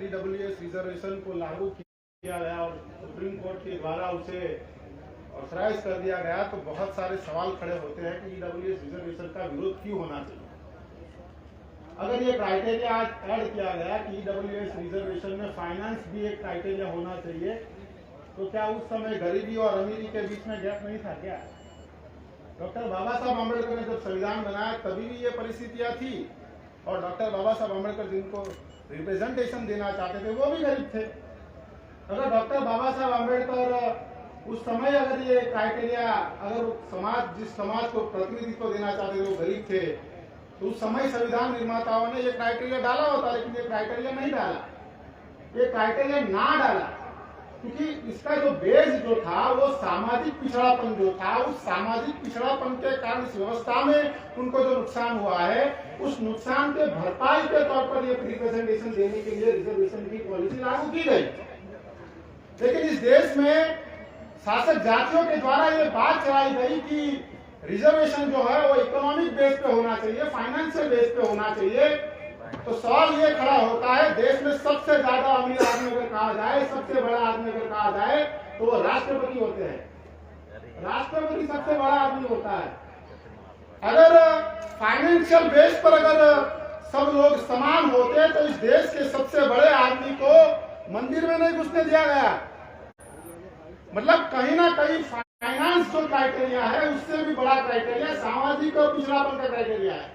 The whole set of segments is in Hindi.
ईडब्ल्यूएस रिजर्वेशन को लागू किया गया और सुप्रीम कोर्ट के द्वारा उसे ऑथराइज कर दिया गया, तो बहुत सारे सवाल खड़े होते हैं कि ईडब्ल्यूएस रिजर्वेशन का विरोध क्यों होना चाहिए। अगर ये क्राइटेरिया आज ऐड किया गया कि ईडब्ल्यूएस रिजर्वेशन में फाइनेंस भी एक क्राइटेरिया होना चाहिए, तो क्या उस समय गरीबी और अमीरी के बीच में गैप नहीं था क्या? डॉक्टर बाबा साहब आम्बेडकर ने जब संविधान बनाया तभी भी ये परिस्थितियां थी, और डॉक्टर बाबा साहब आम्बेडकर जिनको रिप्रेजेंटेशन देना चाहते थे वो भी गरीब थे। अगर डॉक्टर बाबा साहब आम्बेडकर उस समय अगर ये क्राइटेरिया, अगर समाज जिस समाज को प्रतिनिधित्व देना चाहते थे वो गरीब थे, तो उस समय संविधान निर्माताओं ने ये क्राइटेरिया डाला होता, लेकिन ये क्राइटेरिया नहीं डाला, ये क्राइटेरिया ना डाला, क्योंकि इसका जो बेस जो था वो सामाजिक पिछड़ापन जो था, उस सामाजिक पिछड़ापन के कारण इस व्यवस्था में उनको जो नुकसान हुआ है, उस नुकसान के भरपाई के तौर पर ये रिप्रेजेंटेशन देने के लिए रिजर्वेशन की पॉलिसी लागू की गई। लेकिन इस देश में शासक जातियों के द्वारा ये बात चलाई गई कि रिजर्वेशन जो है वो इकोनॉमिक बेस पे होना चाहिए, फाइनेंशियल बेस पे होना चाहिए। तो सवाल ये खड़ा होता है, देश में सबसे ज्यादा अमीर आदमी अगर कहा जाए, सबसे बड़ा आदमी अगर कहा जाए, तो वो राष्ट्रपति होते हैं। राष्ट्रपति सबसे बड़ा आदमी होता है। अगर फाइनेंशियल बेस पर अगर सब लोग समान होते तो इस देश के सबसे बड़े आदमी को मंदिर में नहीं घुसने दिया गया। मतलब कहीं ना कहीं फाइनेंस जो क्राइटेरिया है उससे भी बड़ा क्राइटेरिया सामाजिक और पिछड़ापन का क्राइटेरिया है,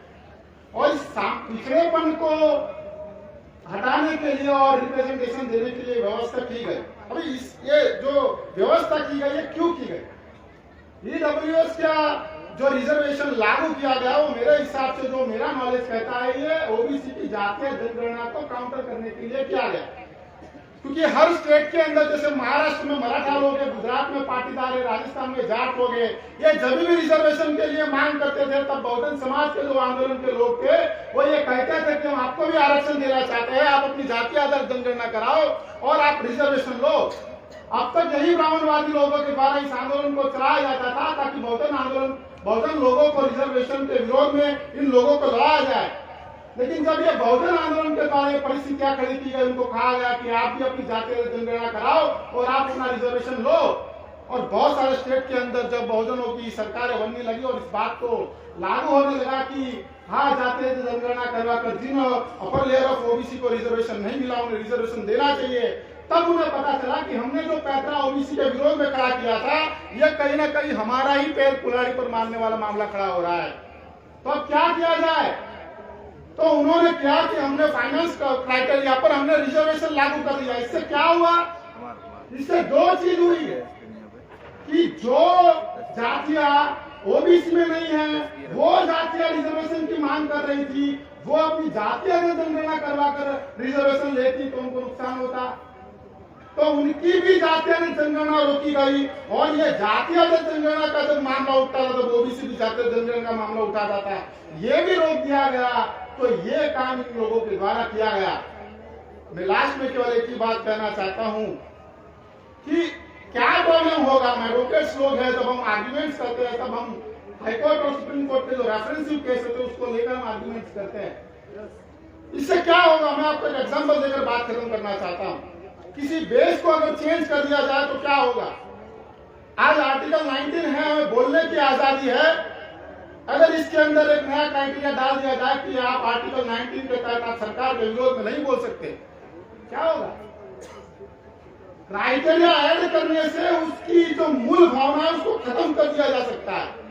और इस पिछड़ेपन को हटाने के लिए और रिप्रेजेंटेशन देने के लिए व्यवस्था की गई। अभी ये जो व्यवस्था की गई है क्यों की गई? ईडब्ल्यूएस का जो रिजर्वेशन लागू किया गया वो मेरे हिसाब से, जो मेरा नॉलेज कहता है, ये ओबीसी की जातीय जनगणना को काउंटर करने के लिए किया गया। क्योंकि हर स्टेट के अंदर, जैसे महाराष्ट्र में मराठा लोग हैं, गुजरात में पाटीदार है, राजस्थान में जाट लोग हैं, ये जब भी रिजर्वेशन के लिए मांग करते थे तब बहुजन समाज के जो आंदोलन के लोग थे वो ये कहते थे कि हम आपको भी आरक्षण देना चाहते हैं, आप अपनी जातीय आधार जनगणना कराओ और आप रिजर्वेशन लो। अब तक यही ब्राह्मणवादी लोगों के द्वारा इस आंदोलन को चलाया जाता था ताकि बहुजन लोगों को रिजर्वेशन के विरोध में इन लोगों को लड़ाया जाए। लेकिन जब ये बहुजन आंदोलन के द्वारा परिस्थितियां खड़ी की गई, उनको कहा गया कि आप भी अपनी जातीय जनगणना कराओ और आप अपना रिजर्वेशन लो, और बहुत सारे स्टेट के अंदर जब बहुजनों की सरकारें बनने लगी और इस बात को लागू होने लगा कि हाँ, जातीय जनगणना करवा कर जिन अपर लेयर ऑफ ओबीसी को रिजर्वेशन नहीं मिला उन्हें रिजर्वेशन देना चाहिए, तब उन्हें पता चला कि हमने जो पैतरा ओबीसी के विरोध में खड़ा किया था, यह कहीं ना कहीं हमारा ही पैर कुल्हाड़ी पर मारने वाला मामला खड़ा हो रहा है। तो अब क्या किया जाए? तो उन्होंने क्या कि हमने फाइनेंस क्राइटेरिया पर हमने रिजर्वेशन लागू कर दिया। इससे क्या हुआ? इससे दो चीज हुई कि जो जातियां ओबीसी में नहीं है, वो जातियां रिजर्वेशन की मांग कर रही थी, वो अपनी जातीय जनगणना करवा कर रिजर्वेशन लेती तो उनको नुकसान होता, तो उनकी भी जातीय जनगणना रोकी गई। और ये जातीय जनगणना का जब मामला उठता था तो ओबीसी भी जातीय जनगणना का मामला उठा जाता है, ये भी रोक दिया गया। तो ये काम इन लोगों के द्वारा किया गया। मैं लास्ट में केवल एक ही बात कहना चाहता हूं कि क्या प्रॉब्लम होगा, एडवोकेट्स लोग हैं, जब हम आर्ग्यूमेंट्स करते हैं तब हम हाईकोर्ट और सुप्रीम कोर्ट के जो रेफरेंसिव केस होते हैं उसको लेकर हम आर्ग्यूमेंट्स करते हैं। इससे क्या होगा, मैं आपको एक एग्जांपल देकर बात खत्म करना चाहता हूं। किसी बेस को अगर चेंज कर दिया जाए तो क्या होगा? आज आर्टिकल 19 है, हमें बोलने की आजादी है। अगर इसके अंदर एक नया क्राइटेरिया डाल दिया जाए कि आप आर्टिकल 19 के तहत आप सरकार के विरोध में नहीं बोल सकते, क्या होगा? क्राइटेरिया ऐड करने से उसकी जो मूल भावना है उसको खत्म कर दिया जा सकता है।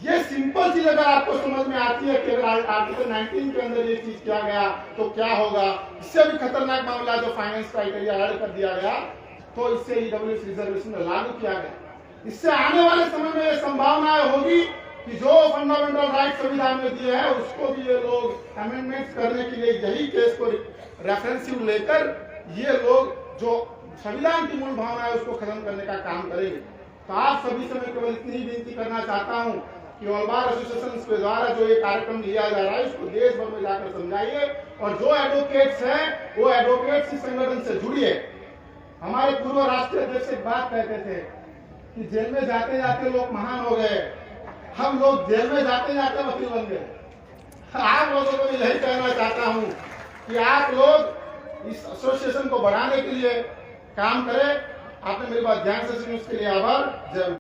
ये सिंपल चीज अगर आपको समझ में आती है कि अगर आर्टिकल 19 के अंदर ये चीज किया गया तो क्या होगा, इससे भी खतरनाक मामला जो फाइनेंस क्राइटेरिया ऐड कर दिया गया, तो इससे ईडब्ल्यूएस रिजर्वेशन लागू किया गया। इससे आने वाले समय में संभावना होगी कि जो फंडामेंटल राइट संविधान में दिए हैं उसको भी ये लोग अमेंडमेंट्स करने के लिए यही केस को रेफरेंसिव लेकर ये लोग जो संविधान की मूल भावना है उसको खत्म करने का काम करेंगे। तो आप सभी से मैं केवल इतनी ही विनती करना चाहता हूँ कि ऑल बार एसोसिएशन के द्वारा जो ये कार्यक्रम लिया जा रहा है उसको देश भर में जाकर समझाइए, और जो एडवोकेट्स हैं वो एडवोकेट्स इस संगठन से जुड़िए। हमारे पूर्व राष्ट्रीय अध्यक्ष एक बात कहते थे कि जेल में जाते जाते लोग महान हो गए, हम लोग जेल में जाते जाते वकील बन गए। आप लोगों को यही कहना चाहता हूँ कि आप लोग इस एसोसिएशन को बढ़ाने के लिए काम करे। आपने मेरी बात ध्यान से सुनी, उसके लिए आभार। जय